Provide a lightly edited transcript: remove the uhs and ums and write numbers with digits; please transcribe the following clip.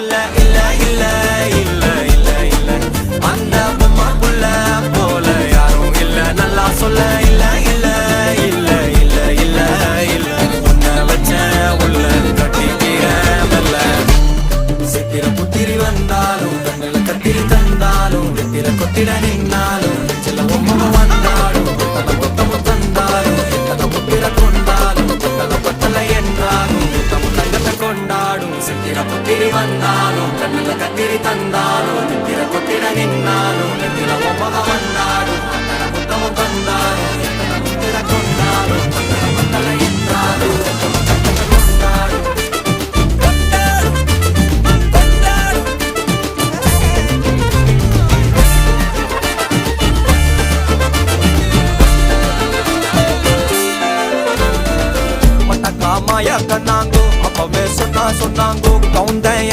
பக்கத்துல இல்ல இல்ல இல்ல இல்ல இல்ல அந்த பொம்மை புள்ள போல யாரும் இல்ல நல்லா சொல்ல இல்ல இல்ல இல்ல இல்ல இல்ல இல்ல உன்னை வச்ச உள்ள கட்டிக்கிற மெல்ல சித்திர புத்திரி வந்தாலும் கண்ணுல கத்திரி தந்தாலும் வெத்திர கொத்திட நின்னாலும் சில பொம்மை வந்தாலும் கொத்தல கொத்தமும் தந்தாலும் எத்தனை புத்திர கொண்டாலும் கொத்தல கொத்தல என்றாலும் கொத்தமும் தங்கத்தை கொண்டாடும் சித்திர புத்திரி வந்தாலும் கண்ணுல கத்திரி தந்தாலும் வெத்திர கொத்திட நின்னாலும் வெத்திர பொம்மை வந்தாலும் கொத்தல கொத்தமும் தந்தாலும் எத்தனை புத்திர கொண்டாலும் கொத்தல கொத்தல என்றாலும் கொத்தமும் தங்கத்தை கொண்டாடும் மாயா கண்ணாங்கோ அப்பவே சொன்னாங்கோ கவுந்தேன்